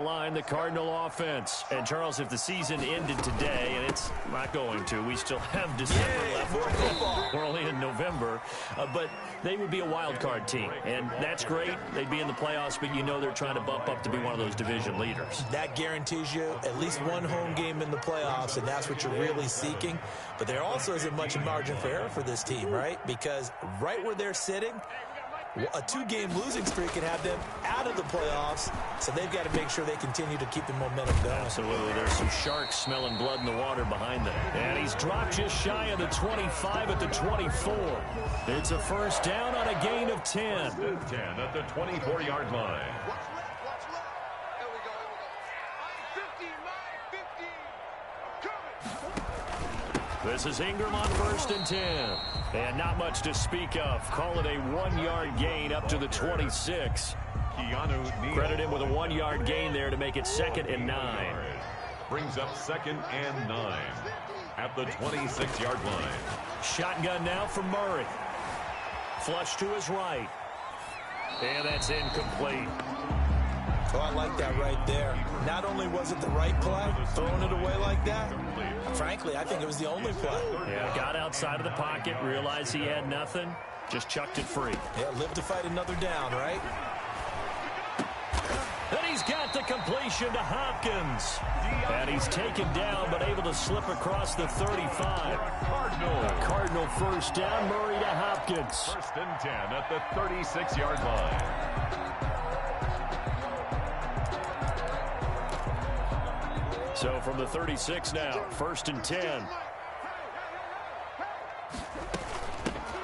line, the Cardinal offense. And, Charles, if the season ended today, and it's not going to, we still have December left. We're only in November. But they would be a wild card team. And that's great. They'd be in the playoffs, but you know they're trying to bump up to be one of those division leaders. That guarantees you at least one home game in the playoffs, and that's what you're really seeking. But there also isn't much margin for error for this team, right? Because right where they're sitting, a 2-game losing streak can have them out of the playoffs, so they've got to make sure they continue to keep the momentum going. Absolutely. There's some sharks smelling blood in the water behind them. And he's dropped just shy of the 25 at the 24. It's a first down on a gain of 10. 10 at the 24-yard line. This is Ingram on first and 10. And not much to speak of. Call it a 1-yard gain up to the 26. Credit him with a 1-yard gain there to make it 2nd and 9. Brings up 2nd and 9 at the 26-yard line. Shotgun now for Murray. Flush to his right. And that's incomplete. Oh, I like that right there. Not only was it the right play, throwing it away like that, frankly, I think it was the only play. Yeah, got outside of the pocket, realized he had nothing, just chucked it free. Yeah, live to fight another down, right? And he's got the completion to Hopkins. And he's taken down, but able to slip across the 35. Cardinal first down, Murray to Hopkins. First and 10 at the 36-yard line. So from the 36 now, first and 10.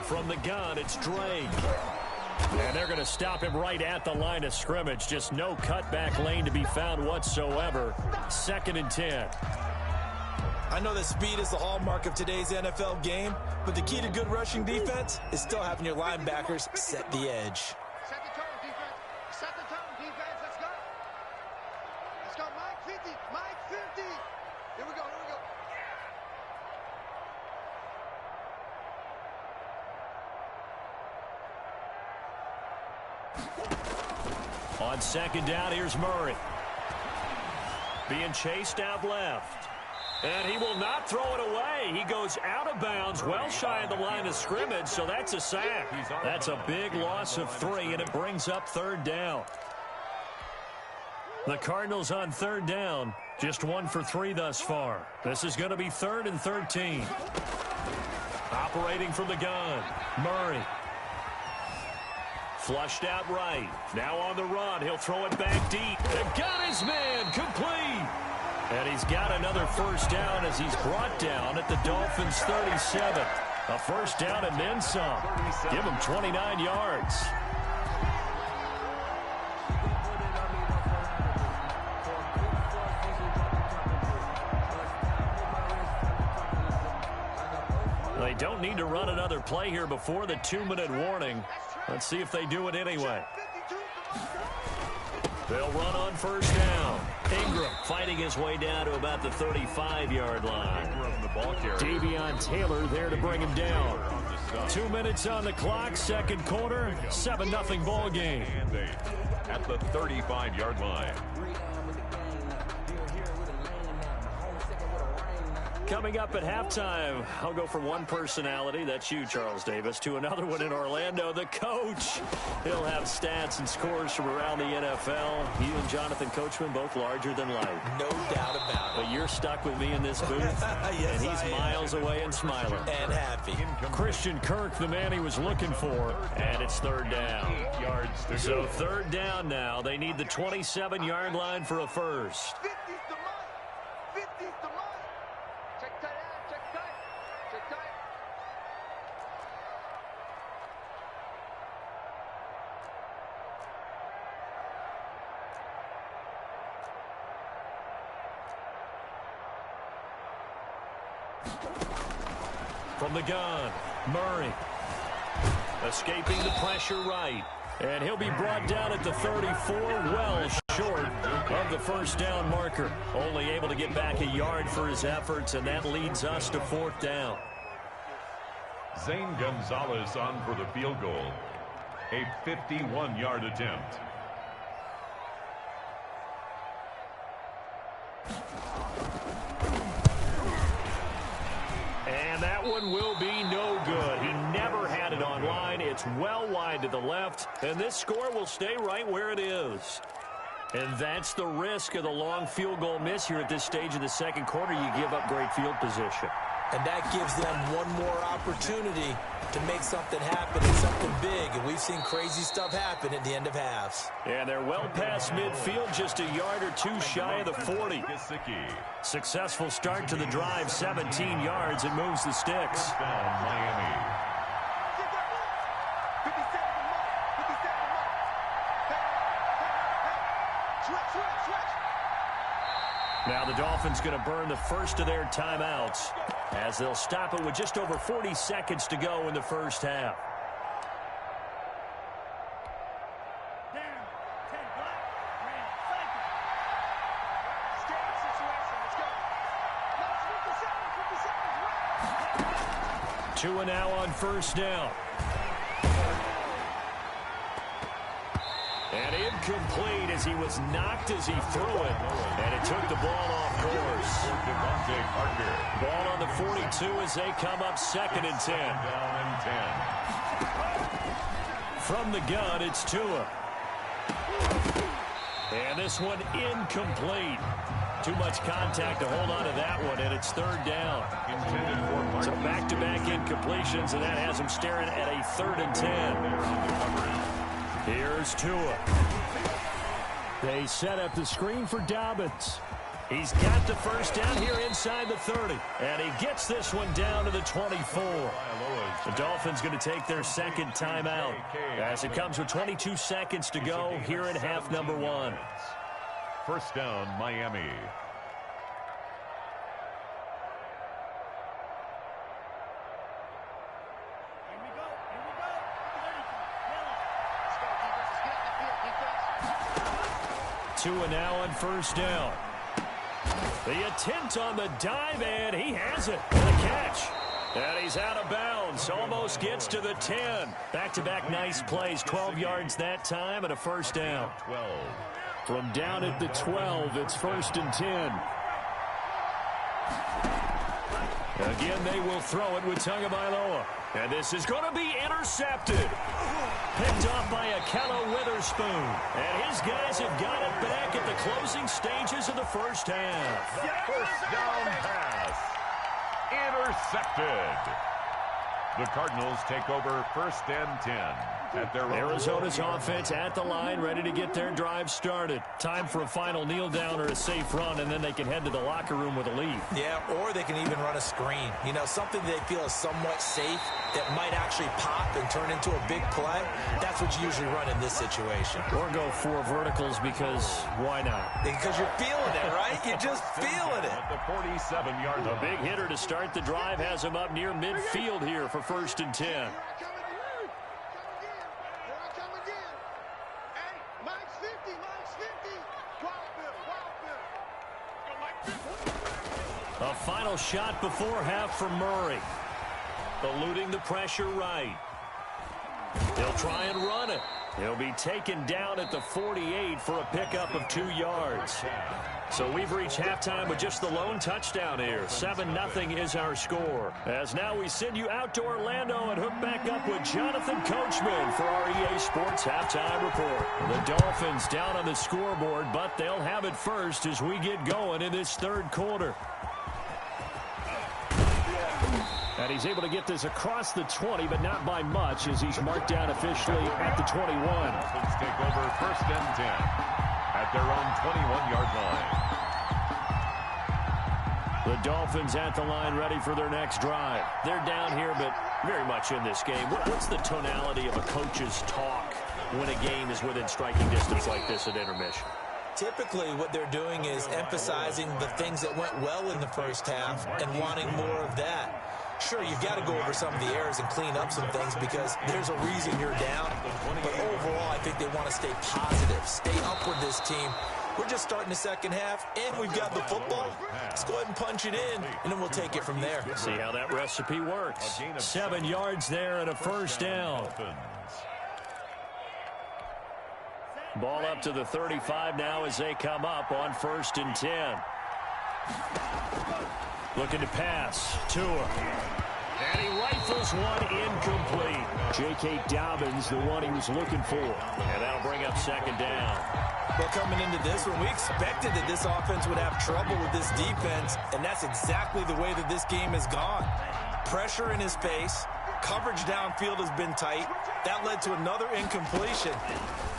From the gun, it's Drake. And they're going to stop him right at the line of scrimmage. Just no cutback lane to be found whatsoever. 2nd and 10. I know that speed is the hallmark of today's NFL game, but the key to good rushing defense is still having your linebackers set the edge. Set the tone, defense. Set the tone, defense. Let's go. Let's go, Mike 50. Mike 50. Here we go, here we go. On 2nd down, here's Murray. Being chased out left. And he will not throw it away. He goes out of bounds, well shy of the line of scrimmage, so that's a sack. That's a big loss of 3, and it brings up 3rd down. The Cardinals on 3rd down, just 1 for 3 thus far. This is going to be 3rd and 13. Operating from the gun, Murray. Flushed out right. Now on the run. He'll throw it back deep. And got his man. Complete. And he's got another first down as he's brought down at the Dolphins' 37. A first down and then some. Give him 29 yards. They don't need to run another play here before the 2-minute warning. Let's see if they do it anyway. They'll run on first down. Ingram fighting his way down to about the 35-yard line. Davion Taylor there to bring him down. 2 minutes on the clock, 2nd quarter, 7-0 ball game. At the 35-yard line. Coming up at halftime, I'll go from one personality, that's you, Charles Davis, to another one in Orlando, the coach. He'll have stats and scores from around the NFL. You and Jonathan Coachman, both larger than life. No doubt about it. But you're stuck with me in this booth, yes, and he's miles away and smiling. And happy. Christian Kirk, the man he was looking for, and it's 3rd down. So 3rd down now. They need the 27-yard line for a first. 50's the money. 50's the money. Check tight out. Check tight. Check tight. From the gun, Murray. Escaping the pressure right. And he'll be brought down at the 34, well short of the first down marker. Only able to get back a yard for his efforts, and that leads us to 4th down. Zane Gonzalez on for the field goal. A 51-yard attempt. And that one will be no good. He never had it on line. It's well wide to the left, and this score will stay right where it is. And that's the risk of the long field goal miss here at this stage of the second quarter. You give up great field position. And that gives them one more opportunity to make something happen and something big. And we've seen crazy stuff happen at the end of halves. And they're well past midfield, just a yard or two shy of the 40. Successful start to the drive, 17 yards, and moves the sticks. Miami. Now the Dolphins going to burn the first of their timeouts as they'll stop it with just over 40 seconds to go in the first half. Two and now on first down. And incomplete as he was knocked as he threw it. And it took the ball off course. Ball on the 42 as they come up 2nd and 10. From the gun, it's Tua. And this one incomplete. Too much contact to hold on to that one, and it's 3rd down. So back-to-back incompletions, and that has him staring at a 3rd and 10. Here's Tua. They set up the screen for Dobbins. He's got the first down here inside the 30. And he gets this one down to the 24. The Dolphins going to take their second timeout as it comes with 22 seconds to go here in half number 1. First down, Miami. Tua now on first down. The attempt on the dive, and he has it. And a catch. And he's out of bounds. Almost gets to the 10. Back-to-back nice plays. 12 yards that time and a first down. 12. From down at the 12, it's 1st and 10. Again, they will throw it with Tagovailoa. And this is going to be intercepted. Picked off by Akello Witherspoon. And his guys have got it back at the closing stages of the first half. First down pass. Intercepted. The Cardinals take over 1st and 10. At their Arizona's offense at the line, ready to get their drive started. Time for a final kneel down or a safe run, and then they can head to the locker room with a lead. Yeah, or they can even run a screen. You know, something they feel is somewhat safe that might actually pop and turn into a big play. That's what you usually run in this situation. Or go 4 verticals because why not? Because you're feeling it, right? You're just feeling it. At the 47-yard line. A big hitter to start the drive has him up near midfield here for 1st and 10. A final shot before half from Murray. Eluding the pressure right. He'll try and run it. He'll be taken down at the 48 for a pickup of 2 yards. So we've reached halftime with just the lone touchdown here. 7-0 is our score. As now we send you out to Orlando and hook back up with Jonathan Coachman for our EA Sports Halftime Report. The Dolphins down on the scoreboard, but they'll have it first as we get going in this 3rd quarter. And he's able to get this across the 20, but not by much as he's marked down officially at the 21. Dolphins take over 1st and 10 at their own 21-yard line. The Dolphins at the line ready for their next drive. They're down here, but very much in this game. What's the tonality of a coach's talk when a game is within striking distance like this at intermission? Typically, what they're doing is emphasizing the things that went well in the first half and wanting more of that. Sure, you've got to go over some of the errors and clean up some things because there's a reason you're down. But overall, I think they want to stay positive, stay up with this team. We're just starting the second half, and we've got the football. Let's go ahead and punch it in, and then we'll take it from there. See how that recipe works. 7 yards there and a first down. Ball up to the 35 now as they come up on 1st and 10. Looking to pass. Tua. And he rifles one incomplete. J.K. Dobbins, the one he was looking for. And that'll bring up second down. Well, coming into this one, we expected that this offense would have trouble with this defense, and that's exactly the way that this game has gone. Pressure in his face. Coverage downfield has been tight. That led to another incompletion.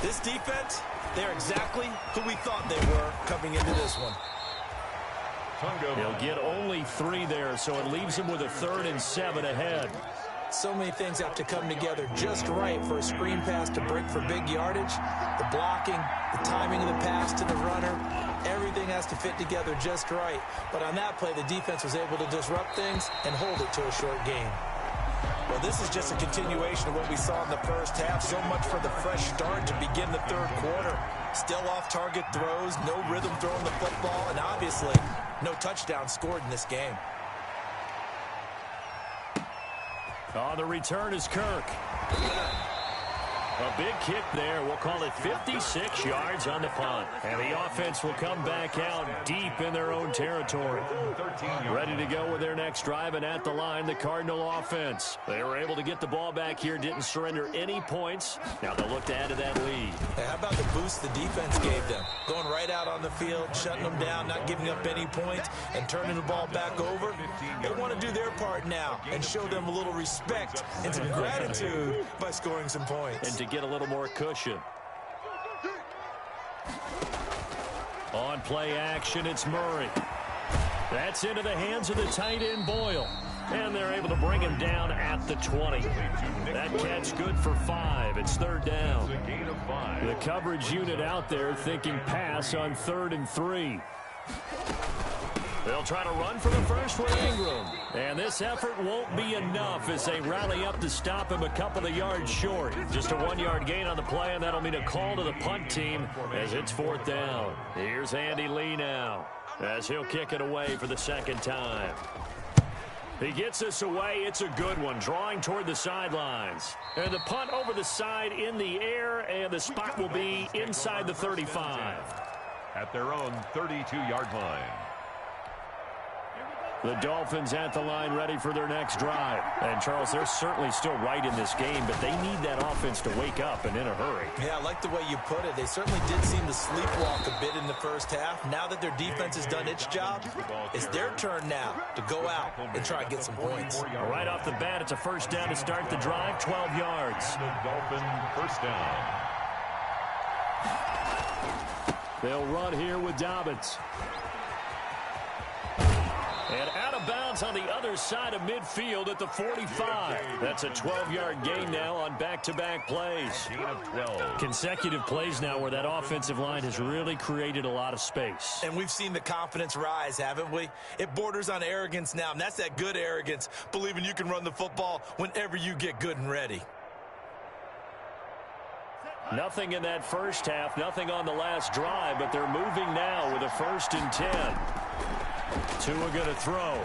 This defense, they're exactly who we thought they were coming into this one. He'll get only 3 there, so it leaves him with a 3rd and 7 ahead. So many things have to come together just right for a screen pass to break for big yardage. The blocking, the timing of the pass to the runner, everything has to fit together just right. But on that play, the defense was able to disrupt things and hold it to a short game. Well, this is just a continuation of what we saw in the first half. So much for the fresh start to begin the third quarter. Still off-target throws, no rhythm throwing the football, and obviously no touchdown scored in this game. On the return is Kirk. A big kick there. We'll call it 56 yards on the punt. And the offense will come back out deep in their own territory. Ready to go with their next drive, and at the line, the Cardinal offense. They were able to get the ball back here, didn't surrender any points. Now they'll look to add to that lead. Hey, how about the boost the defense gave them? Going right out on the field, shutting them down, not giving up any points, and turning the ball back over. They want to do their part now and show them a little respect and some gratitude by scoring some points. And to get a little more cushion. On play action, it's Murray. That's into the hands of the tight end, Boyle. And they're able to bring him down at the 20. That catch good for 5. It's 3rd down. The coverage unit out there thinking pass on 3rd and 3. They'll try to run for the first with Ingram. And this effort won't be enough as they rally up to stop him a couple of yards short. Just a 1-yard gain on the play, and that'll mean a call to the punt team as it's 4th down. Here's Andy Lee now as he'll kick it away for the 2nd time. He gets this away. It's a good one, drawing toward the sidelines. And the punt over the side in the air, and the spot will be inside the 35. At their own 32-yard line. The Dolphins at the line ready for their next drive. And, Charles, they're certainly still right in this game, but they need that offense to wake up and in a hurry. Yeah, I like the way you put it. They certainly did seem to sleepwalk a bit in the first half. Now that their defense has done its job, it's their turn now to go out and try and get some points. Right off the bat, it's a 1st down to start the drive, 12 yards. The Dolphin 1st down. They'll run here with Dobbins. And out of bounds on the other side of midfield at the 45. That's a 12-yard gain now on back-to-back plays. Gain of 12. Consecutive plays now where that offensive line has really created a lot of space. And we've seen the confidence rise, haven't we? It borders on arrogance now, and that's that good arrogance, believing you can run the football whenever you get good and ready. Nothing in that first half, nothing on the last drive, but they're moving now with a 1st and 10. Tua going to throw.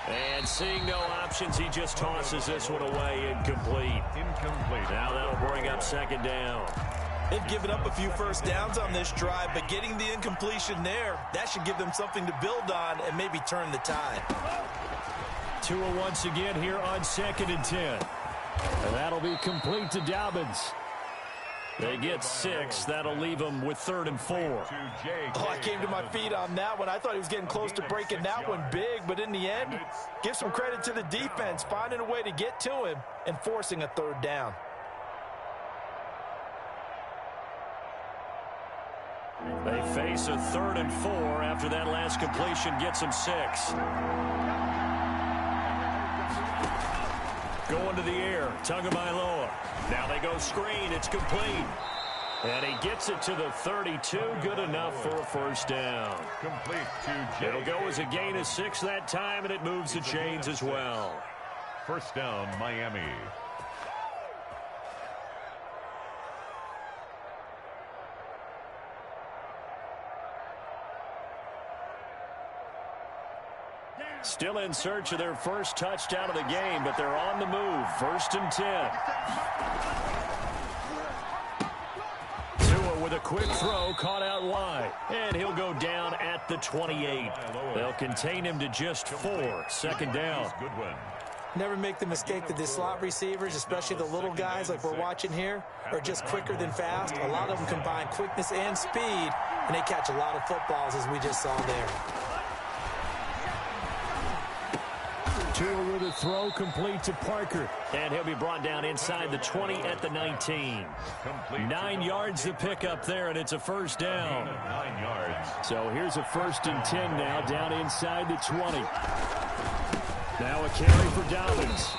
And seeing no options, he just tosses this one away, incomplete. Now that'll bring up 2nd down. They've given up a few 1st downs on this drive, but getting the incompletion there, that should give them something to build on and maybe turn the tide. Tua once again here on 2nd and 10. And that'll be complete to Dobbins. They get 6. That'll leave them with 3rd and 4. Oh, I came to my feet on that one. I thought he was getting close to breaking that one big, but in the end, give some credit to the defense, finding a way to get to him and forcing a 3rd down. They face a 3rd and 4 after that last completion gets them 6. Going to the air, Tagovailoa. Now they go screen, it's complete. And he gets it to the 32, good enough for a 1st down. Complete to It'll go as a gain of 6 that time, and it moves the chains as well. 1st down, Miami. Still in search of their first touchdown of the game, but they're on the move. 1st and 10. Tua with a a quick throw caught out wide. And he'll go down at the 28. They'll contain him to just 4. Second down. Never make the mistake that the slot receivers, especially the little guys like we're watching here, are just quicker than fast. A lot of them combine quickness and speed, and they catch a lot of footballs, as we just saw there. Tua with a throw complete to Parker. And he'll be brought down inside the 20 at the 19. 9 yards to pick up there, and it's a first down. 9 yards. So here's a 1st and 10 now, down inside the 20. Now a carry for Dobbins.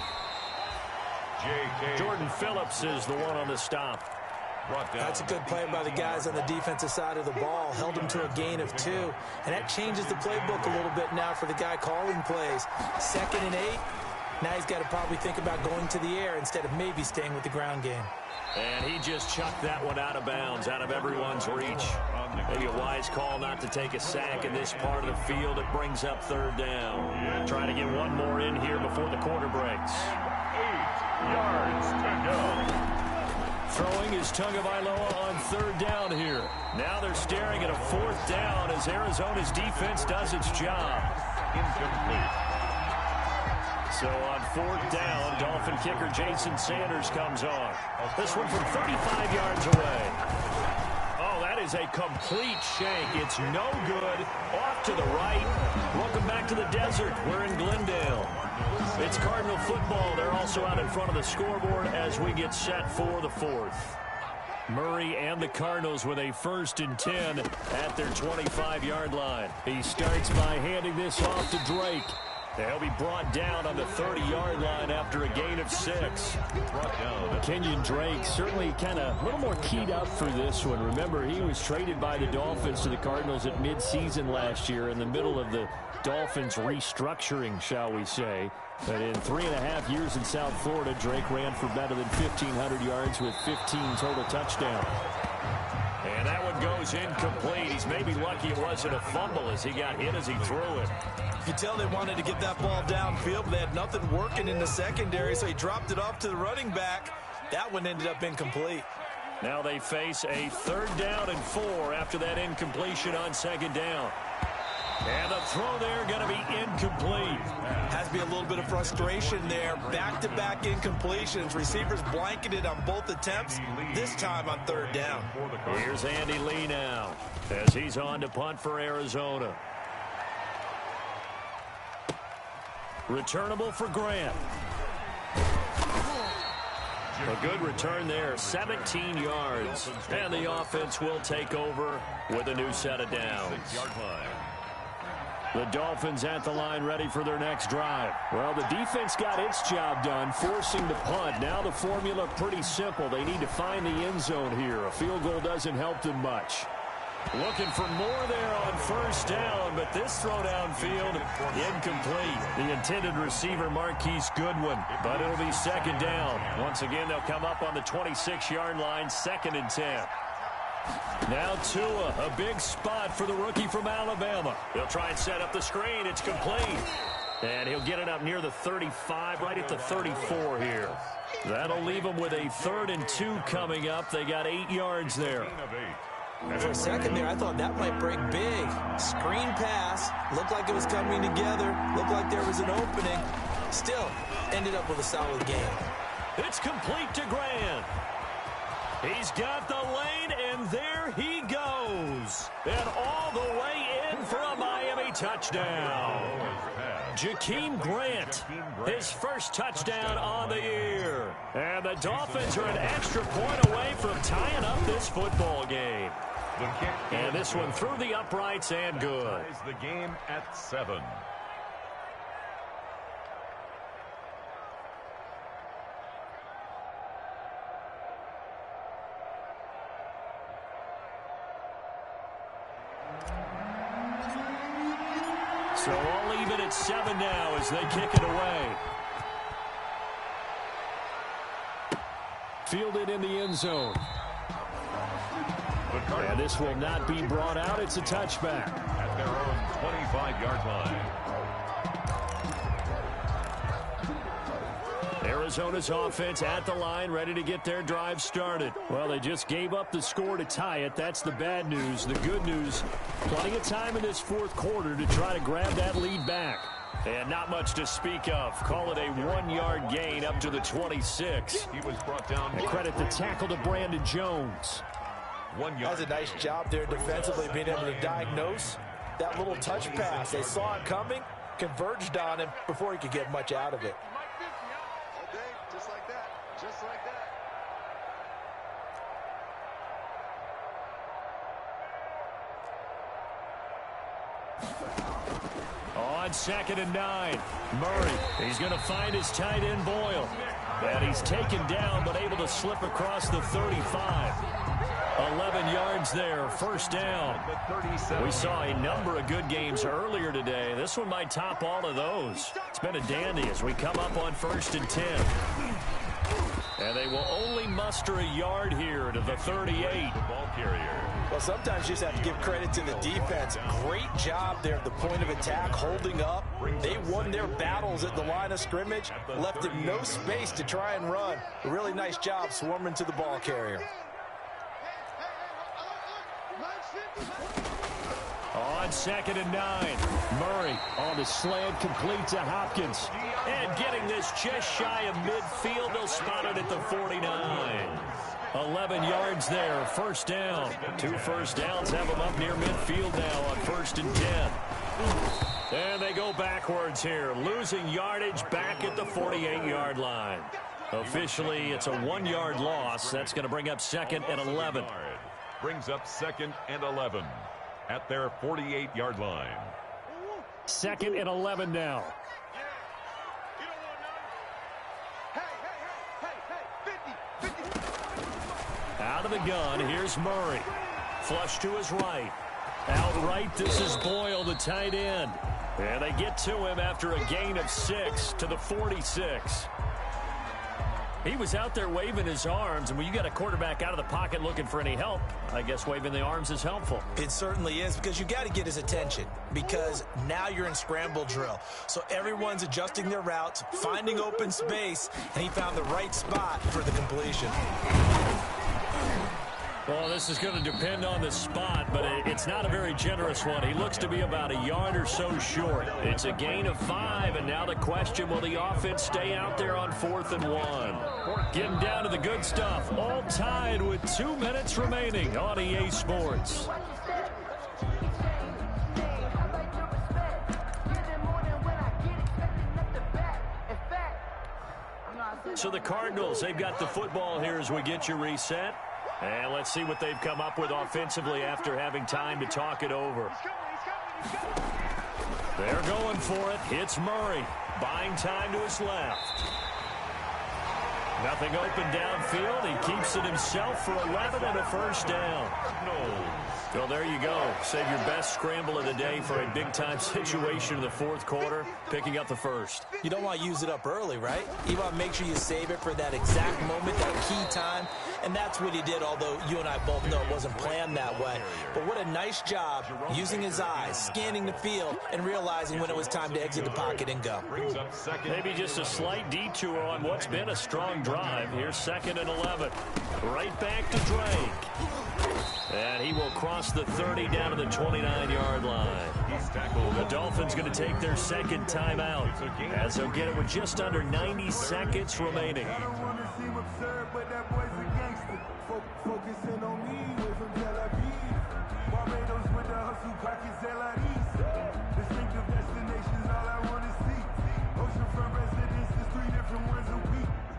Jordan Phillips is the one on the stop. That's a good play by the guys on the defensive side of the ball. Held him to a gain of 2. And that changes the playbook a little bit now for the guy calling plays. 2nd and 8. Now he's got to probably think about going to the air instead of maybe staying with the ground game. And he just chucked that one out of bounds, out of everyone's reach. Maybe a wise call not to take a sack in this part of the field. It brings up 3rd down. Trying to get one more in here before the quarter breaks. 8 yards to go. Throwing is Tagovailoa on 3rd down here. Now they're staring at a 4th down as Arizona's defense does its job. Incomplete. So on 4th down, Dolphin kicker Jason Sanders comes on. This one from 35 yards away. Oh, that is a complete shank. It's no good. Off to the right. Welcome back to the desert. We're in Glendale. It's Cardinal football. They're also out in front of the scoreboard as we get set for the 4th. Murray and the Cardinals with a 1st and 10 at their 25-yard line. He starts by handing this off to Drake. They'll be brought down on the 30-yard line after a gain of 6. Kenyon Drake certainly kind of a little more keyed up for this one. Remember, he was traded by the Dolphins to the Cardinals at midseason last year in the middle of the Dolphins restructuring, shall we say. But in 3.5 years in South Florida, Drake ran for better than 1,500 yards with 15 total touchdowns. And that one goes incomplete. He's maybe lucky it wasn't a fumble as he got hit as he threw it. You could tell they wanted to get that ball downfield, but they had nothing working in the secondary, so he dropped it off to the running back. That one ended up incomplete. Now they face a 3rd down and 4 after that incompletion on 2nd down. And the throw there going to be incomplete. Has to be a little bit of frustration there. Back-to-back incompletions. Receivers blanketed on both attempts, this time on 3rd down. Here's Andy Lee now as he's on to punt for Arizona. Returnable for Grant. A good return there, 17 yards. And the offense will take over with a new set of downs. The Dolphins at the line ready for their next drive. Well, the defense got its job done, forcing the punt. Now the formula pretty simple. They need to find the end zone here. A field goal doesn't help them much. Looking for more there on 1st down, but this throw downfield, incomplete. The intended receiver, Marquise Goodwin, but it'll be 2nd down. Once again, they'll come up on the 26-yard line, 2nd and 10. Now Tua, a big spot for the rookie from Alabama. He'll try and set up the screen. It's complete. And he'll get it up near the 35, right at the 34 here. That'll leave him with a 3rd and 2 coming up. They got 8 yards there. For a second there, I thought that might break big. Screen pass. Looked like it was coming together. Looked like there was an opening. Still, ended up with a solid game. It's complete to Grant. He's got the lane, and there he goes. And all the way in for a Miami touchdown. Jakeem Grant, his 1st touchdown on the year. And the Dolphins are an extra point away from tying up this football game. And this one through the uprights and good. The game at 7. So all even at 7 now as they kick it away. Fielded in the end zone. And this will not be brought out. It's a touchback. At their own 25-yard line. Arizona's offense at the line, ready to get their drive started. Well, they just gave up the score to tie it. That's the bad news. The good news, plenty of time in this fourth quarter to try to grab that lead back. And not much to speak of. Call it a 1-yard gain up to the 26. He was brought down. And credit the tackle to Brandon Jones. 1 yard. That's a nice job there defensively, being able to diagnose that little touch pass. They saw it coming, converged on him before he could get much out of it. Okay, just like that. Just like that. On 2nd and 9, Murray. He's going to find his tight end, Boyle. And he's taken down, but able to slip across the 35. 11 yards there, first down. We saw a number of good games earlier today. This one might top all of those. It's been a dandy as we come up on 1st and 10. And they will only muster a yard here to the 38. The ball carrier. Well, sometimes you just have to give credit to the defense. Great job there at the point of attack, holding up. They won their battles at the line of scrimmage, left him no space to try and run. A really nice job swarming to the ball carrier. On 2nd and 9, Murray on the slant, complete to Hopkins. And getting this just shy of midfield, they'll spot it at the 49. 11 yards there, first down. 2 first downs have them up near midfield now on 1st and 10. And they go backwards here, losing yardage back at the 48-yard line. Officially, it's a 1-yard loss. That's going to bring up 2nd and 11. Brings up 2nd and 11 at their 48-yard line. 2nd and 11 now. Out of the gun, here's Murray. Flush to his right. Outright, this is Boyle, the tight end. And they get to him after a gain of 6 to the 46. He was out there waving his arms, and when you got a quarterback out of the pocket looking for any help, I guess waving the arms is helpful. It certainly is, because you got to get his attention, because now you're in scramble drill. So everyone's adjusting their routes, finding open space, and he found the right spot for the completion. Well, this is going to depend on the spot, but it's not a very generous one. He looks to be about a yard or so short. It's a gain of 5, and now the question, will the offense stay out there on 4th and 1? Getting down to the good stuff, all tied with 2 minutes remaining on EA Sports. So the Cardinals, they've got the football here as we get you reset. And let's see what they've come up with offensively after having time to talk it over. They're going for it. It's Murray. Buying time to his left. Nothing open downfield. He keeps it himself for 11 and a first down. Well, there you go. Save your best scramble of the day for a big-time situation in the fourth quarter, picking up the first. You don't want to use it up early, right? You want to make sure you save it for that exact moment, that key time. And that's what he did, although you and I both know it wasn't planned that way. But what a nice job using his eyes, scanning the field, and realizing when it was time to exit the pocket and go. Maybe just a slight detour on what's been a strong drive. Here's 2nd and 11. Right back to Drake. And he will cross the 30 down to the 29-yard line. The Dolphins going to take their second timeout as they'll get it with just under 90 seconds remaining.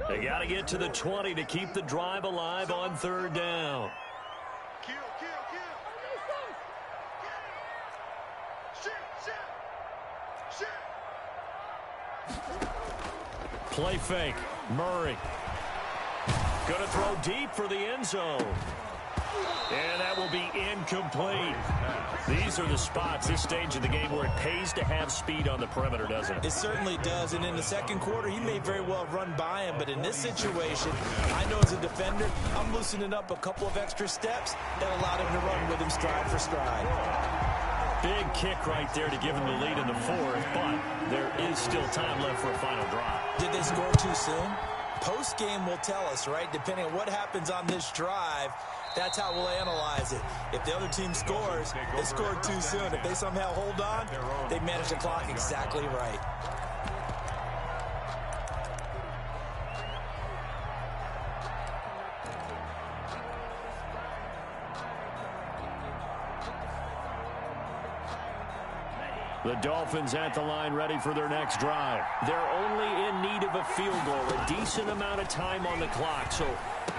They got to get to the 20 to keep the drive alive on 3rd down. Play fake. Murray. Going to throw deep for the end zone. And that will be incomplete. These are the spots, this stage of the game, where it pays to have speed on the perimeter, doesn't it? It certainly does. And in the second quarter, he may very well run by him. But in this situation, I know as a defender, I'm loosening up a couple of extra steps that allowed him to run with him stride for stride. Big kick right there to give him the lead in the fourth, but there is still time left for a final drive. Did they score too soon? Post-game will tell us, right? Depending on what happens on this drive, that's how we'll analyze it. If the other team scores, they scored too soon. If they somehow hold on, they manage the clock exactly right. The Dolphins at the line, ready for their next drive. They're only in need of a field goal, a decent amount of time on the clock. So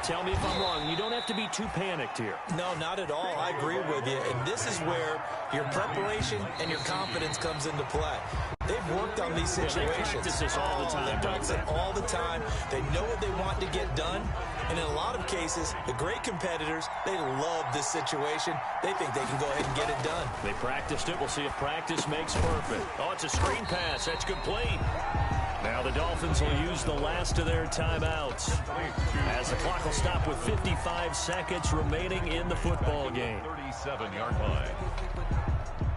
tell me if I'm wrong. You don't have to be too panicked here. No, not at all. I agree with you. And this is where your preparation and your confidence comes into play. They've worked on these situations. They practice this all the time. They practice it all the time. They know what they want to get done. And in a lot of cases, the great competitors, they love this situation. They think they can go ahead and get it done. They practiced it. We'll see if practice makes perfect. Oh, it's a screen pass. That's complete. Now the Dolphins will use the last of their timeouts as the clock will stop with 55 seconds remaining in the football game. 37-yard line.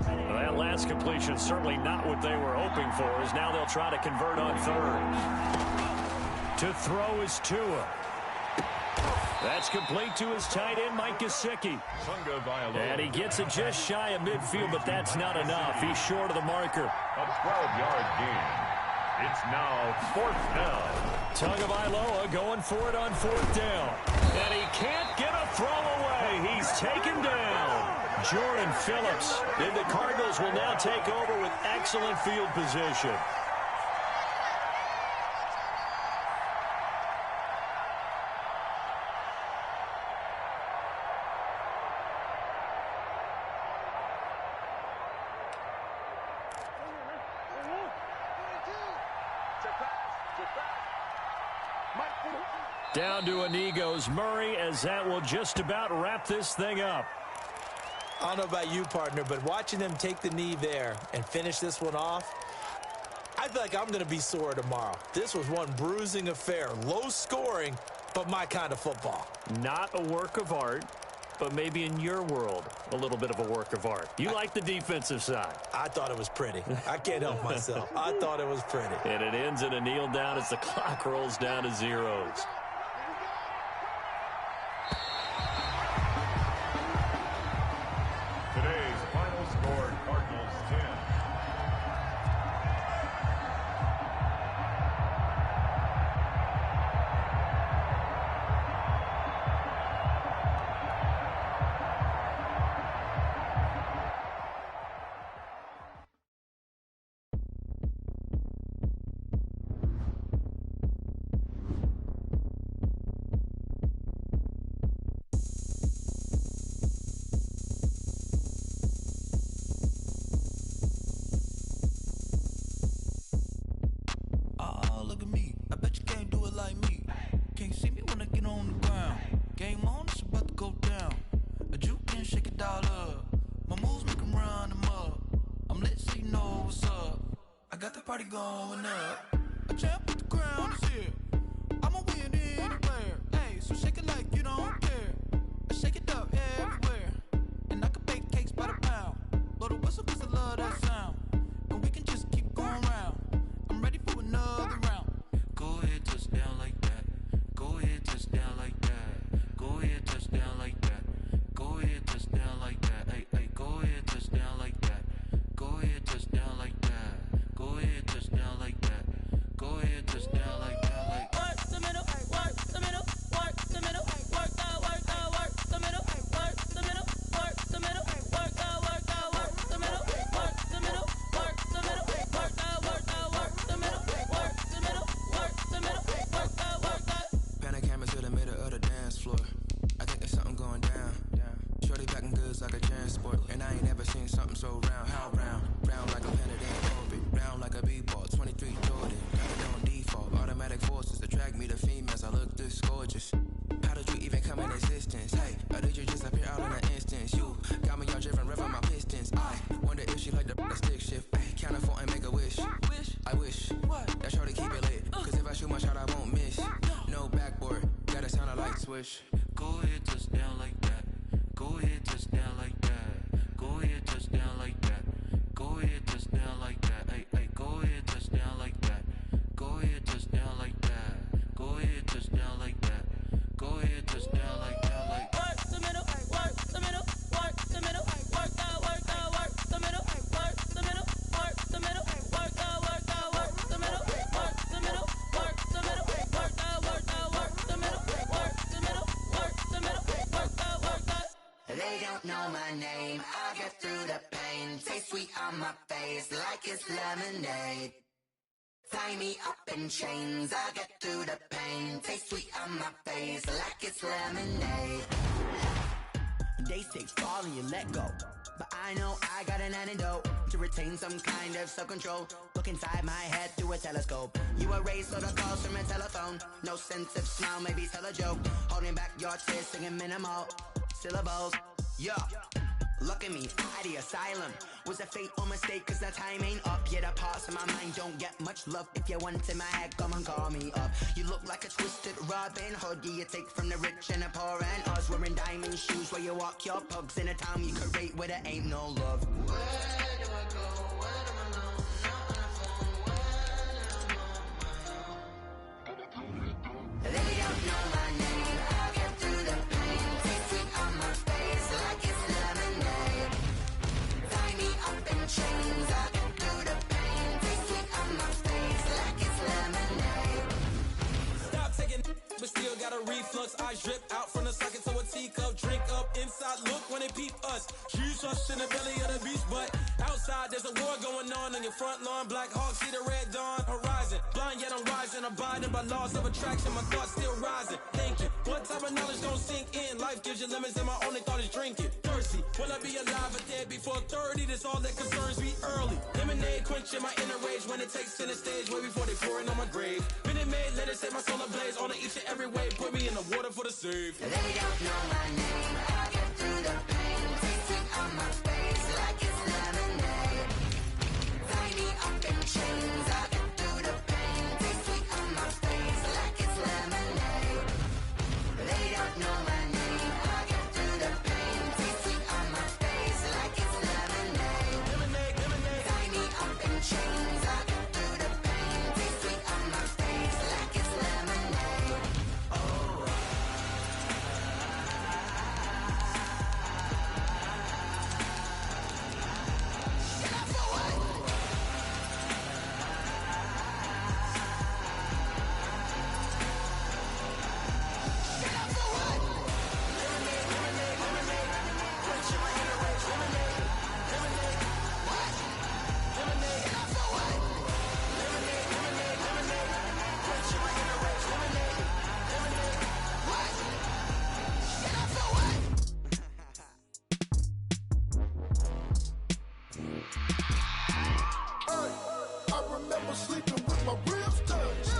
Well, that last completion certainly not what they were hoping for, as now they'll try to convert on third. To throw is Tua. That's complete to his tight end, Mike Gesicki. And he gets it just shy of midfield, but that's not enough. He's short of the marker. A 12-yard gain. It's now fourth down. Tagovailoa going for it on fourth down. And he can't get a throw away. He's taken down. Jordan Phillips. And the Cardinals will now take over with excellent field position. Down to a knee goes Murray, as that will just about wrap this thing up. I don't know about you, partner, but watching them take the knee there and finish this one off, I feel like I'm going to be sore tomorrow. This was one bruising affair. Low scoring, but my kind of football. Not a work of art, but maybe in your world, a little bit of a work of art. You like the defensive side. I thought it was pretty. I can't help myself. I thought it was pretty. And it ends in a kneel down as the clock rolls down to zeros. Today's final score, Cardinals 10. Party going up. A champ with the crown is here. I'ma win anywhere. Hey, so shake it like you don't care. I shake it up everywhere. And I can bake cakes by the pound. Blow the whistle 'cause I love that sound. And we can just keep going round. I'm ready for another round. Go ahead, touch down like that. Go ahead, touch down like that. Go ahead, touch down like that. Go ahead, touch down like that. Hey, hey, go ahead, touch down like that. Go ahead, touch down like that. Go ahead, touch down like that. Go ahead, touch down like that. Like work the middle, work the middle, work the middle, work the middle, work the middle, work the middle, work the middle, work the middle, work the middle, work the middle, work the middle, work the middle, work the. Pan a camera to the middle of the dance floor. I think there's something going down. Shorty backing goods like a transport, and I ain't never seen something so round. How round? Round like a planet in orbit, round like a b-ball. 23 Jordan, got it on default. Automatic forces attract me to females. I look this gorgeous. How did you even come in existence? Hey, or did you just appear out in an instance? You got me all driven, revving my pistons. I wonder if she like the stick shift. Hey, count it for and make a wish. I wish that shorty keep it lit. 'Cause if I shoot my shot, I won't miss. No backboard, gotta sound a like swish. Go ahead, touch down like that. Go ahead, touch down like that. Go ahead, touch down like that. Go ahead, touch down like that. Hey, hey, go ahead, touch down like that. Go ahead, touch down like that. Go ahead. They don't know my name, I get through the pain. Taste sweet on my face like it's lemonade. Tie me up in chains, I get through the pain. Taste sweet on my face like it's lemonade. They say fall and you let go, but I know I got an antidote to retain some kind of self-control. Look inside my head through a telescope. You erase all the calls from a telephone. No sense of smile, maybe tell a joke. Holding back your tears, singing minimal syllables. Yeah, look at me, out the asylum. Was a fate or mistake, cause the time ain't up. Yet the parts of my mind don't get much love. If you want in my head, come and call me up. You look like a twisted Robin Hood. Yeah, you take from the rich and the poor and us. Wearing diamond shoes where you walk your pugs in a town you create where there ain't no love. Where do I go? When I'm alone? Not on the phone. When I'm on my own. They don't know my name. I'll get through the pain. Taste sweet on my face like it's lemonade. Tie me up in chains. I'll get through the pain. Taste sweet on my face like it's lemonade. Stop taking but still got a reflux. Eyes drip out from the socket to a teacup. Drink up inside, look when they peep us. Jesus in the belly of the beast, but outside there's a war going on your front lawn. Black Hawk, see the red dawn horizon. Blind yet I'm rising, abiding by laws of attraction. My thoughts still rising, thinking what type of knowledge don't sink in? Life gives you limits and my only thought is drinking. Thirsty, will I be alive or dead before 30? That's all that concerns me early. Lemonade quenching my inner rage when it takes center stage way before they pour it on my grave. Minute Maid, let it set my soul ablaze on each and every way. Put me in the water for the save. They don't know my name. I get through the pain. Taste sweet on my face like it's lemonade. Tie me up in chains. I get through the pain. Taste sweet on my face like it's lemonade. They don't know my name. I get through the pain. Taste sweet on my face like it's lemonade. Lemonade, lemonade. Tie me up in chains. I get through the pain. Taste sweet on my face like it's lemonade. I remember sleeping with my ribs touched.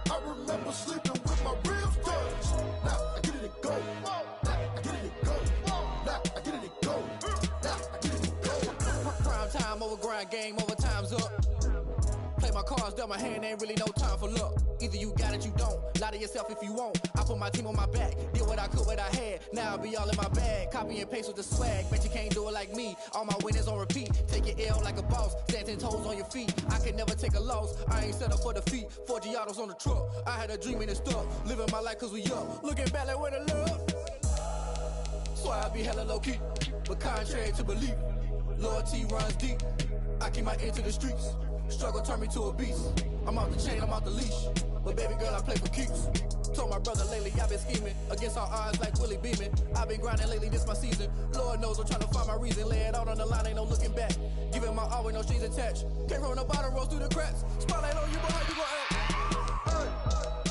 I remember sleeping with my ribs touched. Now I get it and go. Now I get it and go. Now I get it and go. Now I get it and go. Prime time over grind, game over, time's up. Play my cards, dealt my hand, ain't really no time for luck. Either you got it, you don't. Lie to yourself if you won't. I put my team on my back, did what I could, what I had. Now I be all in my bag, copy and paste with the swag. Bet you can't do it like me. All my winners on repeat. Take your L like a boss, stand 10 toes on your feet. I can never take a loss. I ain't set up for defeat. 4 Giottos on the truck. I had a dream and it stuck. Living my life cause we up. Looking back like where the love. Swear I be hella low key, but contrary to belief, loyalty runs deep. I keep my ear to the streets. Struggle turned me to a beast. I'm out the chain, I'm out the leash. But baby girl, I play for keeps. Told my brother lately, I've been scheming against all odds like Willie Beeman. I've been grinding lately, this my season. Lord knows I'm trying to find my reason. Lay it out on the line, ain't no looking back. Giving my all with no strings attached. Came from the bottom, rose through the cracks. Spotlight on you, but how you gon' act? Hey,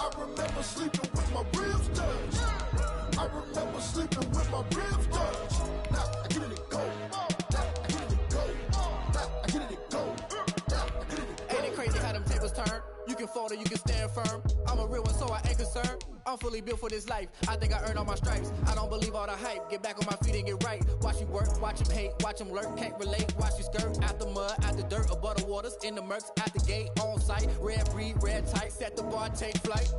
I remember sleeping with my ribs touched. I remember sleeping with my ribs touched. Now I get it and go. Now I get it and go. Now I get it and go. Now I get it and go. Ain't it crazy how them tables turn? You can fold or you can stand firm. I'm a real one, so I ain't concerned. I'm fully built for this life. I think I earned all my stripes. I don't believe all the hype. Get back on my feet and get right. Watch you work, watch him hate, watch him lurk. Can't relate, watch you skirt. Out the mud, out the dirt, above the waters, in the murks, out the gate, on site. Red breed, red tight, set the bar, take flight.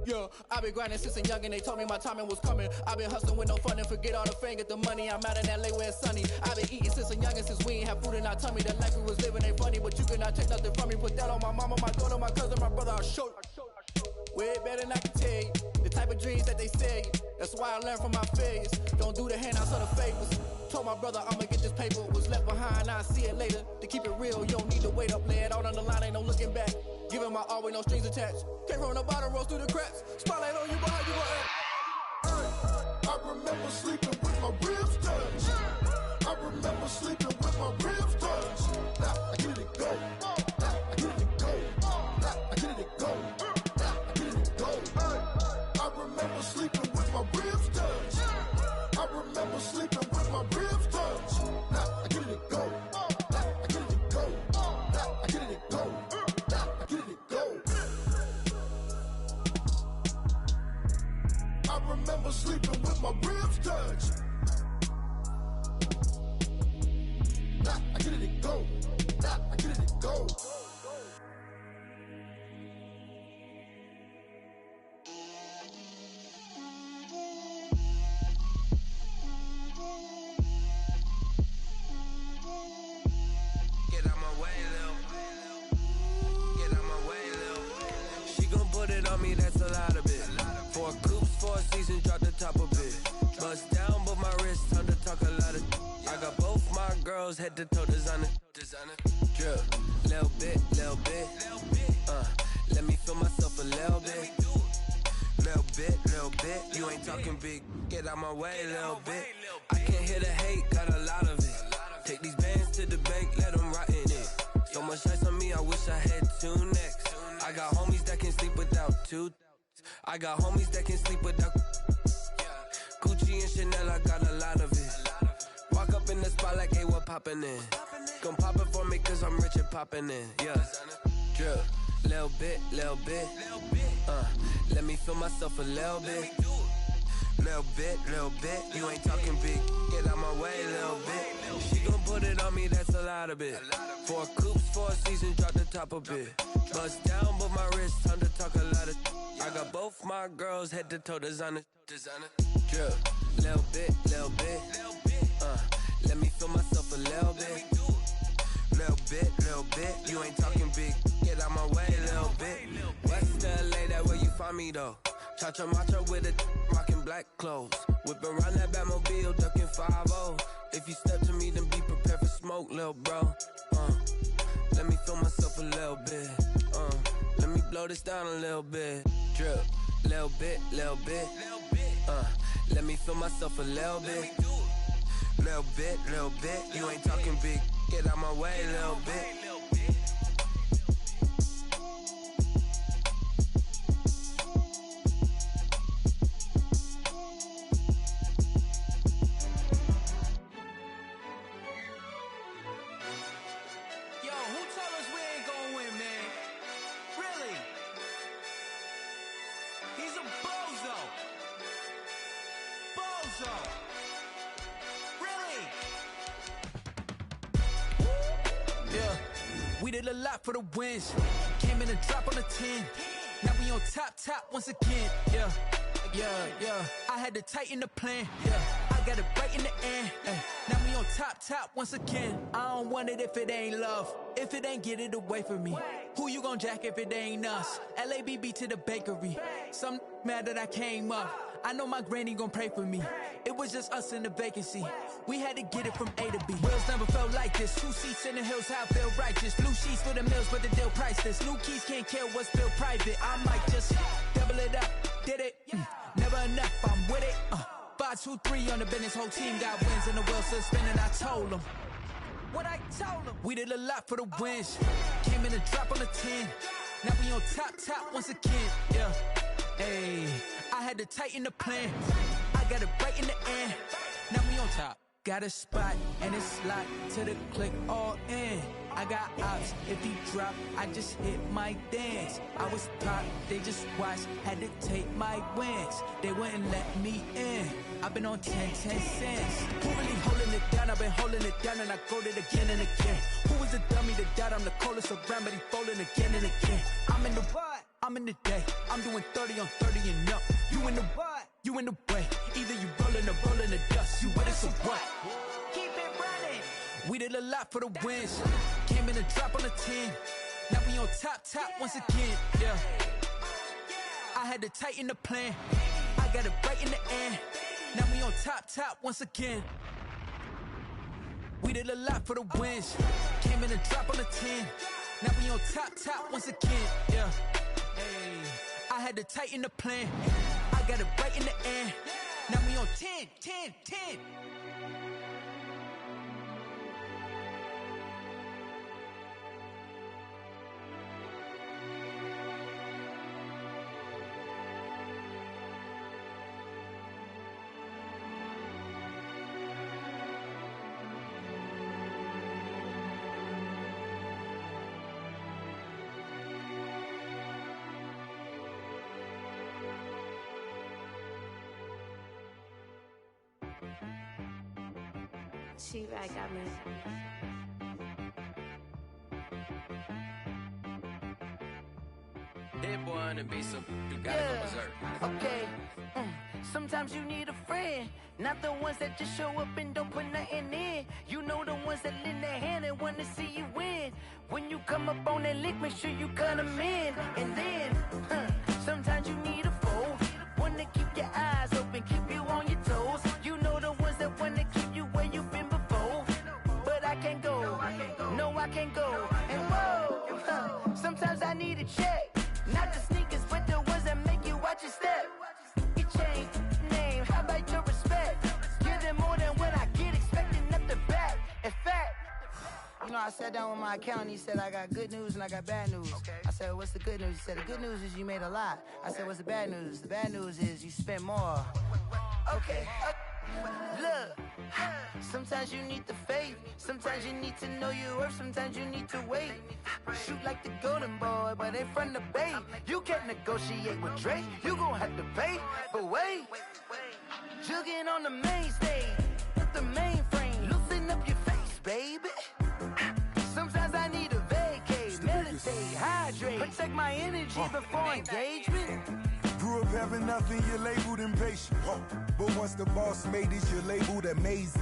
Yeah, I been grinding since a young and they told me my timing was coming. I been hustling with no fun and forget all the fame, get the money. I'm out in LA where it's sunny. I been eating since a young and since we ain't have food in our tummy. The life we was living ain't funny, but you cannot take nothing from me. Put that on my mama, my daughter, my cousin, my brother, I'll show you. Way better than I can tell you. The type of dreams that they sell you. That's why I learned from my failures. Don't do the handouts or the favors. Told my brother I'ma get this paper. Was left behind, I'll see it later. To keep it real, you don't need to wait up. Lay it out on the line, ain't no looking back. Giving my all with no strings attached. Came from the bottom, rose through the cracks. Spotlight on you, but how you gon' act? I remember sleeping with my ribs touched. I remember sleeping with my ribs touched. Now I get it go. Now I get it go. Now I get it go. Now I get it go. I remember sleeping with my ribs touched. I remember sleeping with my ribs touched. Now I get it go. Now I get it go. Now I get it go. Now I get it go. I remember sleeping with my ribs touched. Now I get it go. Now I get it go. Get out my way, Lil. Get out my way, Lil. She gon' put it on me, that's a lot of it. 4 coops, 4 seasons, drop the top of it. Bust down, but my wrist, time to talk a lot of. I got both my girls, head to toe designer. Drip, little bit, little bit. Let me feel myself a little bit. Little bit. You ain't talking big. Get out my way, little bit. I can't hear the hate, got a lot of it. Take these bands to the bank, let them rot in it. So much ice on me, I wish I had 2 necks. I got homies that can sleep without 2. I got homies that can sleep without Gucci and Chanel, I got a lot of it. Walk up in the spot like, hey, what poppin' in? Gon' pop it for me cause I'm rich and poppin' in, yeah. Drip, little bit. Let me feel myself a little bit. Little bit. You ain't talking big. Get out my way, little bit. She gon' put it on me, that's a lot of it. 4 coops, 4 seasons, drop the top of it. Bust down, but my wrist, time to talk a lot of. I got both my girls, head to toe designer. Drip, little bit. Let me feel myself a little bit. Little bit. You ain't talking big. Get out my way, little bit. West LA, that where you find me though. Cha-cha macha with a rockin' black clothes. Whip around that Batmobile, ducking 5-0. If you step to me, then be prepared for smoke, lil' bro. Let me feel myself a little bit. Let me blow this down a little bit. Drip, little bit. Let me feel myself a little bit. Little bit. You ain't talking big. Get out my way, little bit. We did a lot for the wins. Came in and drop on the 10. Now we on top once again. Yeah. I had to tighten the plan. Yeah, I got it right in the end. Now we on top once again. I don't want it if it ain't love. If it ain't, get it away from me. Who you gon' jack if it ain't us? LABB to the bakery. Some mad that I came up. I know my granny gon' pray for me. It was just us in the vacancy. We had to get it from A to B. Wheels never felt like this. 2 seats in the hills, how I feel righteous. Blue sheets for the mills, but the deal priceless. New keys can't kill what's still private. I might just double it up. Did it? Never enough, I'm with it. 5, 2, 3 on the business. Whole team got wins and the wheels still spinning. I told them what I told them. We did a lot for the wins. Came in and drop on the 10. Now we on top once again. Yeah. Hey, I had to tighten the plan. I got it right in the end. Now we on top. Got a spot and it's locked to the click all in. I got ops, if he drop, I just hit my dance. I was top, they just watched, had to take my wins. They wouldn't let me in. I've been on 10 cents. Who really holding it down? I've been holding it down and I go it again and again. Who was the dummy that died? I'm the coldest around, but he falling again and again. I'm in the what? I'm in the day. I'm doing 30 on 30 and up. You in the what? You in the way. Either you rolling or rolling the dust. You with us or what? Keep it running. We did a lot for the wins. Came in and drop on the 10. Now we on top once again. Yeah. I had to tighten the plan. I got it right in the end. Now we on top once again. We did a lot for the wins. Came in and drop on the 10. Now we on top once again. Yeah. Hey, I had to tighten the plan. I got it right in the end. Now we on 10, 10, 10. She right got me. Hit one and be some. You gotta go berserk. Okay. Sometimes you need a friend, not the ones that just show up and don't put nothing in. You know the ones that lend their hand and want to see you win. When you come up on that lick, make sure you cut them in. And then, sometimes you need a foe, one to keep your eyes open, keep you on your toes. You know the ones that want to keep you where you've been before. But I can't go, no I can't go. And whoa, sometimes I need a check, not the sneakers, but the ones that make you watch your step. Your chain, name, how about your respect? Give them more than what I get, expecting nothing back. In fact, you know, I sat down with my accountant, he said I got good news and I got bad news. I said, what's the good news? He said, the good news is you made a lot. I said, what's the bad news? The bad news is you spent more. Okay. Look, sometimes you need the faith, sometimes you need to know your worth, sometimes you need to wait. Shoot like the golden boy, but in front of the bay. You can't negotiate with Drake, you gon' have to pay. But wait, jugging on the main stage, with the mainframe, loosen up your face, baby. Sometimes I need a vacate, meditate, hydrate, protect my energy before engagement. Grew up having nothing, you're labeled impatient. But once the boss made it, you're labeled amazing.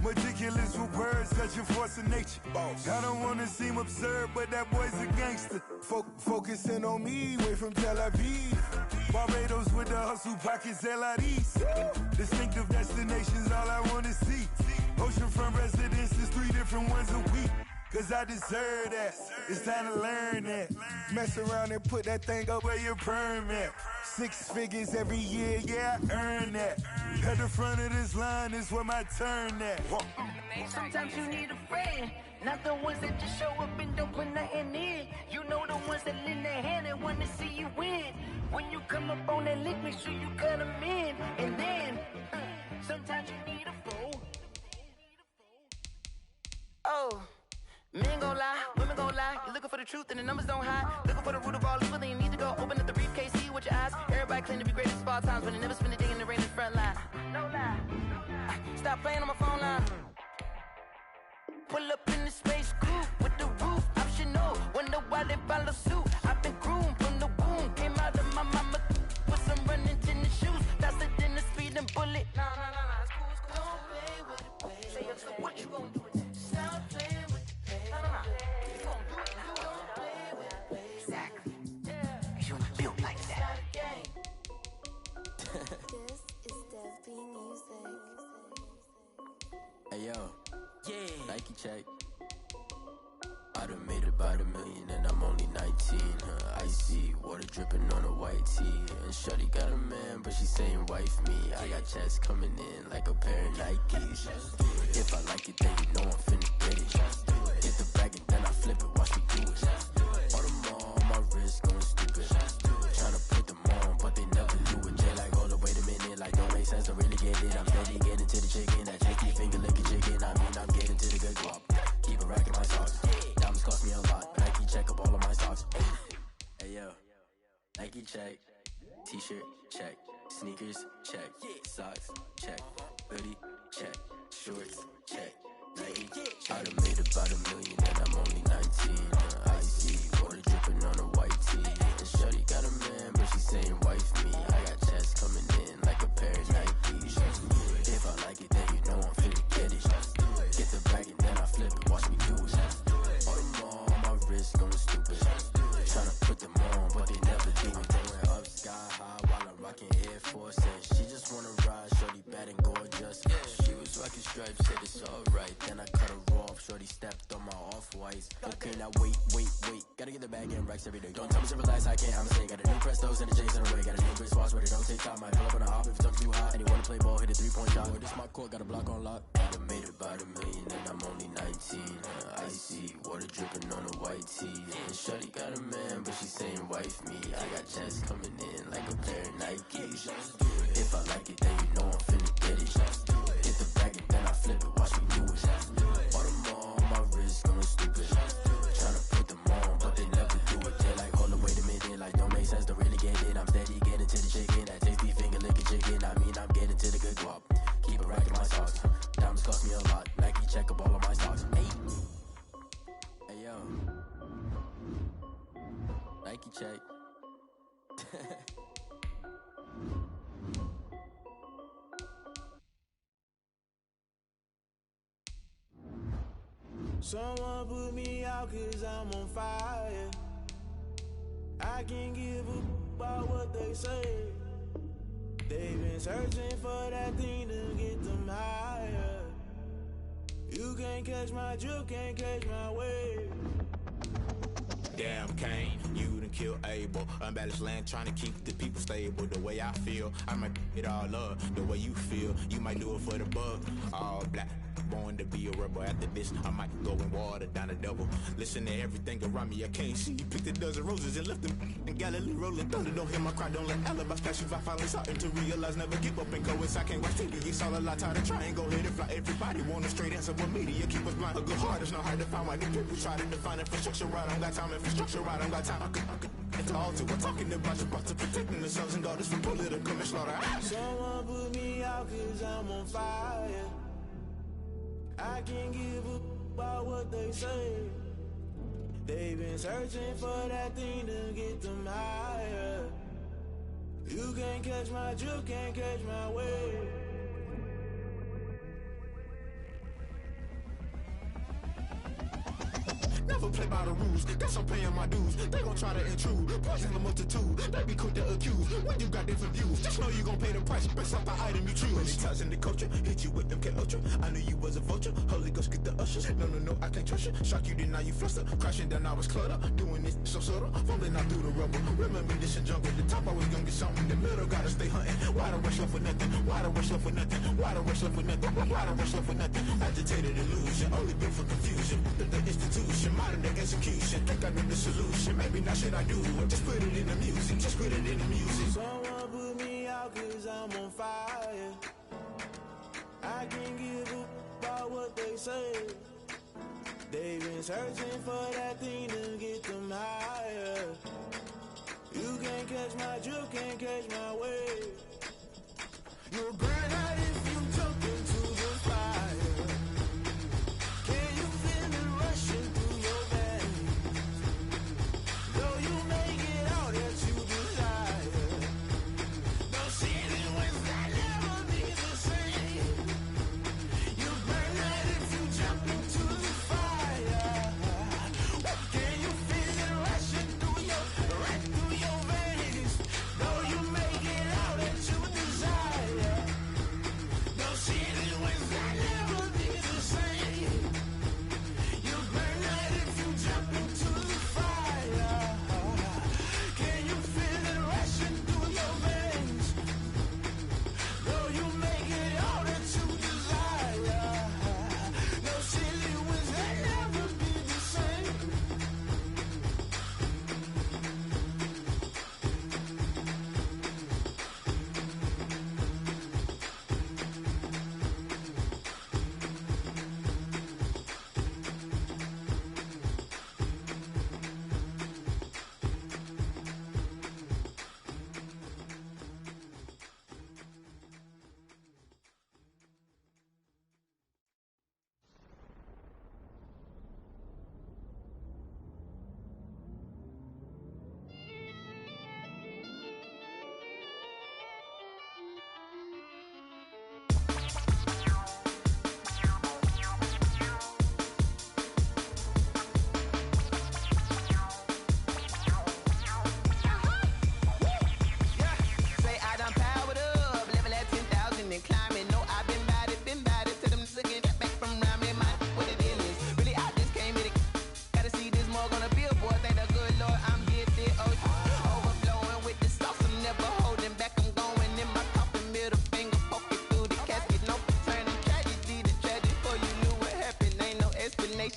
Meticulous with words, such a force of nature. I don't wanna seem absurd, but that boy's a gangster. Focusing on me, way from Tel Aviv. Barbados with the hustle pockets, LIDs. Distinctive destinations, all I wanna see. Oceanfront residences, 3 different ones a week. Cause I deserve that, it's time to learn that. Mess around and put that thing up where your permit. 6 figures every year, yeah, I earn that. At the front of this line is where my turn at. Sometimes you need a friend, not the ones that just show up and don't put nothing in. You know the ones that lend their hand and want to see you win. When you come up on that lick, make sure you cut them in. And then, sometimes you need a foe. Oh. Men gon' lie, women gon' lie. You're looking for the truth and the numbers don't hide. Looking for the root of all evil, then you need to go open up the briefcase, see with your eyes. Everybody claim to be greatest of all times, but they never spend a day in the rain in the front line. No lie. Stop playing on my phone line. Pull up in the space coupe with the roof optional. Wonder why they follow suit. I've been groomed from the womb. Came out of my mama with some running tennis shoes. Faster than the speeding bullet. No, it's cool, it's cool. Don't play with it, baby. Say so what you gon' do with it? Stop playing with it. You gon' do it, you don't play with it, baby. Exactly. You ain't built like that. This is Dev Music. Hey yo, yeah. Nike check. I done made about $1 million and I'm only 19. Icy water dripping on a white tee. And shorty got a man, but she saying wife me. I got checks coming in like a pair of Nikes. If I like it, then you know I'm finna get it. Hit the bag and then I flip it, watch me do it. All them on my wrist going stupid. Tryna put them on, but they never do it. Jay like, hold up, wait a minute, like don't make sense, I really get it. I'm steady getting to the chicken, that chicky finger licking chicken. I mean, I'm getting to the good guap. Keep a rack in my socks. Diamonds cost me a lot. Nike check up all of my socks. Hey yo, Nike check. T-shirt check. Sneakers check. Socks check. Hoodie check. Shorts check. Nike. I done made about $1 million and I'm only 19. Icy water dripping on a white tee. And shorty got a man, but she saying wife me. I got checks coming in like a pair of Nikes. If I like it, then you know I'm finna get it. Get the bag and then I flip it, watch me do it. All them on my wrist going stupid. Tryna put them on, but they never do it. Going up sky high while I'm rocking Air Force. And she just wanna ride, shorty bad and gorgeous. She was rocking stripes, said it's alright. Then I cut her off, shorty stepped on my off-whites. Okay, now wait. Gotta get the bag and racks every day. Don't tell me to relax, I can't, I'ma say. Got a new Prestos and the J's in the way. Got a new Chris Foss, but it don't take time. Might pull up on a hop if it's talking too hot. And you wanna play ball, hit a 3-point shot. Boy, this my court, got a block on lock. I done made about $1 million and I'm only 19. Icy, water dripping on a white tee. And shorty got a man, but she saying wife me. I got checks coming in like a pair of Nikes. If I like it, then you know I'm finna get it. Hit the bag and then I flip it, watch me do it. All them on my wrist, going stupid. Tryna put them on, but they never do it. They like, hold up, wait a minute, like don't make sense, don't really get it. I'm steady getting to the chicken, that tasty finger licking chicken. I mean, I'm getting to the good guap. Keep it racking my socks. Diamonds cost me a lot. Nike check up all of my stocks. Hey yo, Nike check. Someone put me out 'cause I'm on fire. I can't give a about what they say. They've been searching for that thing to get them higher. You can't catch my drip, can't catch my wave. Damn Kane, you done killed Abel. Unbalanced land trying to keep the people stable. The way I feel, I might it all up. The way you feel, you might do it for the bug. All black, born to be a rebel. After this, I might go and water down the double. Listen to everything around me, I can't see. Picked a dozen roses and left them in Galilee rolling thunder. Don't hear my cry, don't let alibis pass you. I finally starting to realize, never give up and go. It's I can't watch TV, it's all a lot. Tired of trying, go ahead and fly. Everybody want a straight answer, but media keep us blind. A good heart is not hard to find. Why the people try to define infrastructure right? I don't got time, infrastructure right, I don't got time. I could it's all to we're talking about your to protecting the sons and daughters from political manslaughter. Someone put me out 'cause I'm on fire. I can't give a about what they say. They've been searching for that thing to get them higher. You can't catch my drip, can't catch my wave. Never play by the rules, guess I'm paying my dues. They gon' try to intrude, poison the multitude. They be quick to accuse, when you got different views. Just know you gon' pay the price, based off the item you choose. When it ties in the culture, hit you with MK Ultra. I knew you was a vulture, Holy Ghost get the ushers. No, I can't trust you. Shock you, then now you fluster. Crashing down, I was clutter. Doing this so subtle, fumbling out through the rubble. Remember this in jungle, the top always gonna get something. The middle gotta stay hunting. Why the rush left with nothing? Why the rush left with nothing? Why the rush left with nothing? Why the rush left with nothing? Agitated illusion, only built for confusion. The institution, modern day execution. Think I know the solution. Maybe not should I do it? Just put it in the music. Just put it in the music. Someone put me out 'cause I'm on fire. I can't give a about what they say. They've been searching for that thing to get them higher. You can't catch my drip, can't catch my wave. You'll burn out if you jump into the fire. Can you feel it rushing through your veins? Though you make it out that you desire. No ceiling wins that never be the same. You burn out if you jump into the fire. Can you feel it rushing right through your veins? Though you make it out that you desire.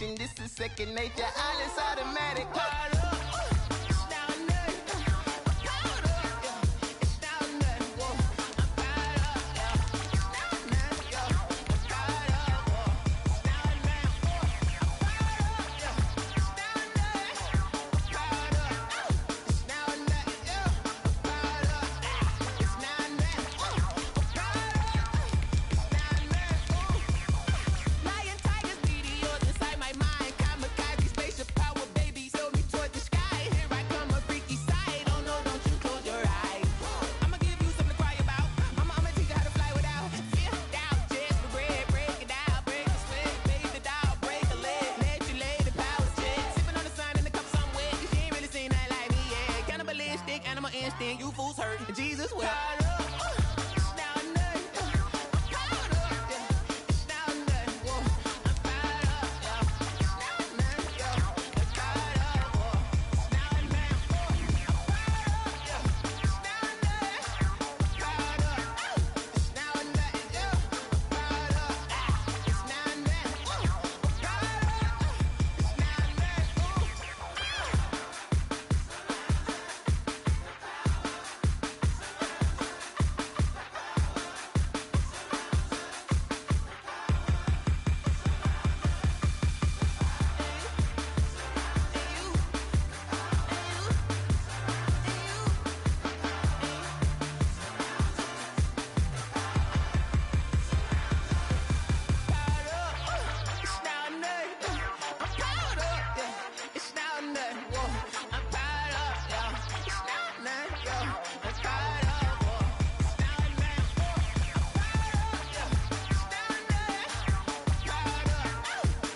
station. This is second nature. All is automatic. Caught up. It's down there. I'm caught up. Yeah. It's down there. Whoa. I'm caught up. Yeah. It's down there. Yeah. I'm caught up. Whoa. It's down there. Whoa. I'm caught up. Yeah. It's down there. I'm caught up. It's down there. Yeah. I'm caught up. It's down there. Whoa. I'm caught up. It's down there. Whoa. Lion, tigers, meteors inside my mind. Kamikaze, spaceship power, baby, sail me toward the sky. Here I come, a freaky side. Oh no, don't you close your eyes. I'ma give you something to cry about. I'ma teach you how to fly without fear, doubt, just regret. Break it out, break the sweat, bathe the down, break a leg, let you lay the power jet. Sipping on the sun in the cup somewhere, 'cause you ain't really seen nothing like me yet. Cannibalistic, animal instinct, you fools hurt, and Jesus will. It's down there. I'm caught up, yeah. It's down there. Whoa. I'm caught up, yeah. It's down there, yeah. I'm caught up, whoa. It's down there, whoa. I'm caught up, yeah. It's down there. I'm caught up, it's down there, yeah. I'm caught up, it's down there, whoa. I'm caught up, it's down there, It's down there. I'm caught up, yeah. It's down there. Whoa. I'm caught up, yeah. It's down there, yeah. I'm caught up, whoa. It's down there, whoa. I'm caught up, yeah. It's down there. I'm caught up,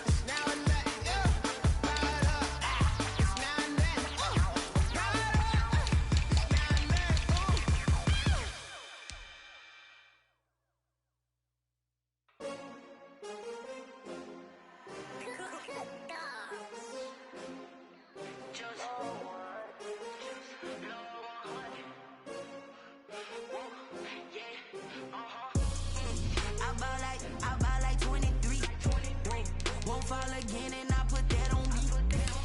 it's down there, yeah. I'm caught up, it's down there, whoa. I'm caught up, it's down there, whoa. I ball like 23. Won't fall again and I put that on me.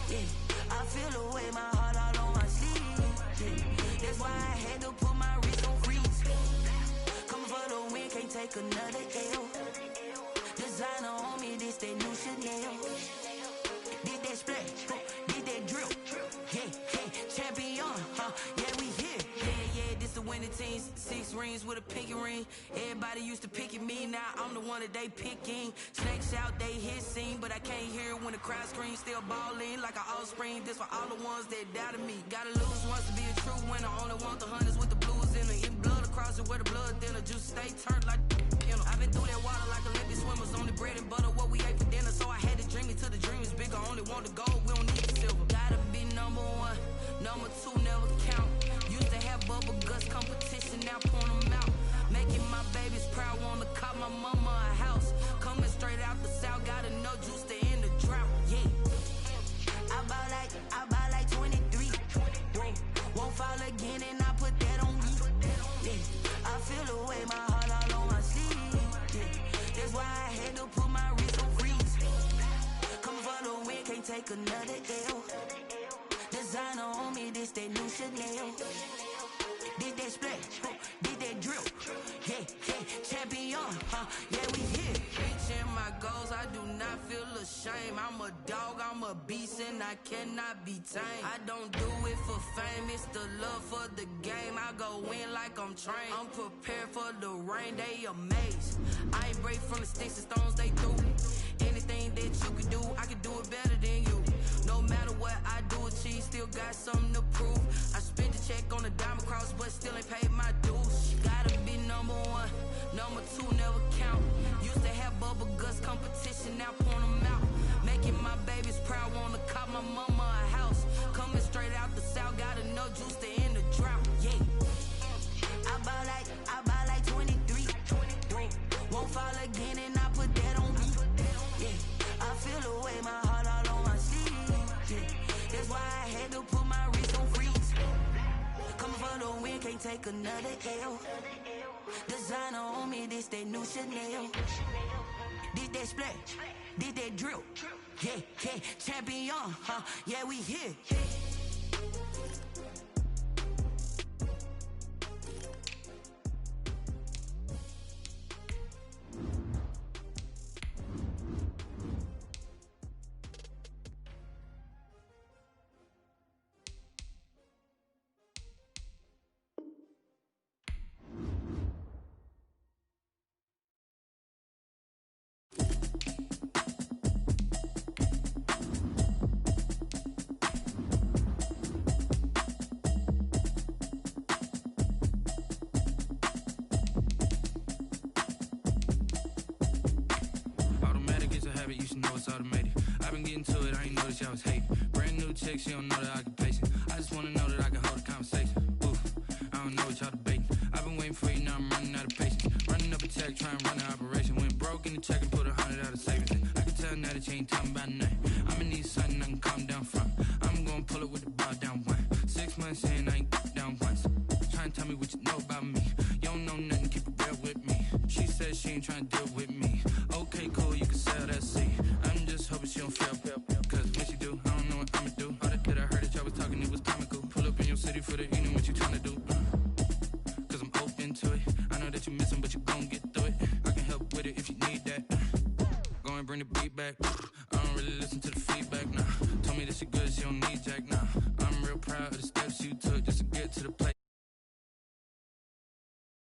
Yeah, I feel the way, my heart all on my sleeve. Yeah, that's why I had to put my wrist on freeze. Coming for the win, can't take another L. Designer on me, this that new Chanel. Did that splash, did that drill. Yeah, champion, yeah, we here. Yeah, this the winning team. 6 rings with a pinky ring. Everybody used to picking me, now I'm the one that they picking. Snakes out, they hissing, but I can't hear when the crowd screams. Still balling like an offspring. This for all the ones that doubted me. Gotta lose once to be a true winner. Only want the hunters with the blues in it. In blood across it where the blood thinner. Juice stay turned like you know. I've been through that water like Olympic swimmers. Only bread and butter, what we ate for dinner. So I had to dream it till the dream is bigger. Only want the gold, we don't need the silver. Gotta be number 1, number 2 never count. Used to have bubble guts competition, now point them out. Making my babies proud, wanna cop my mama a house. Coming straight out the south, gotta know juice to end the drought. Yeah, I ball like 23. Whoa. Won't fall again and I put that on me. Yeah, I feel the way, my heart all on my sleeve. Yeah, that's why I had to put my wrist on freeze. Coming for the win, can't take another L. Designer on me, this that new Chanel. Did that splash, did that drill. Yeah, champion, yeah, we here. Reaching my goals, I do not feel ashamed. I'm a dog, I'm a beast, and I cannot be tamed. I don't do it for fame, it's the love for the game. I go in like I'm trained. I'm prepared for the rain, they amazed. I ain't break from the sticks and stones they threw. Anything that you can do, I can do it better than you. No matter what I do, achieve, still got something to prove. I spent the check on the diamond cross, but still ain't paid my dues. Gotta be number 1, number 2 never count. Used to have bubble guts competition, now point them out. Making my babies proud, wanna cop my mama a house. Coming straight out the south, gotta know juice to end the drought. Yeah, I ball like 23. Won't fall again and I put that on me. Yeah, I feel the way, my heart all on my sleeve. Yeah, that's why I had to put my wrist on freeze. Coming for the win, can't take another L. Designer on me, this that new Chanel. Did that splash, did that drill. Yeah, yeah, champion, huh? Yeah, we here. Automatic is a habit, you should know it's automated. I've been getting to it, I ain't noticed y'all was hating. Brand new chick, she don't know that I can pace it. I just wanna know that I can hold a conversation. Ooh, I don't know what y'all debating. I've been waiting for you, now I'm running out of patience. Running up a check, trying to run an operation. Went broke in the check and put 100 out of savings. I can tell now that you ain't talking about nothing. I'ma need something I can calm down from. I'm gonna pull it with the ball down one. 6 months in, I ain't down once. Trying to tell me what you know about me. You don't know nothing, keep it real with me. She said she ain't trying to deal with me. Okay, cool, you can sell that seed. I'm just hoping she don't fail. Cause when she do, I don't know what I'ma do. All that I heard that y'all was talking, it was comical. Pull up in your city for the evening, what you tryna do? Cause I'm open to it. I know that you missing, but you gon' get through it. I can help with it if you need that. Go and bring the beat back. I don't really listen to the feedback, nah. Told me that she good, she don't need Jack, nah. I'm real proud of the steps you took just to get to the place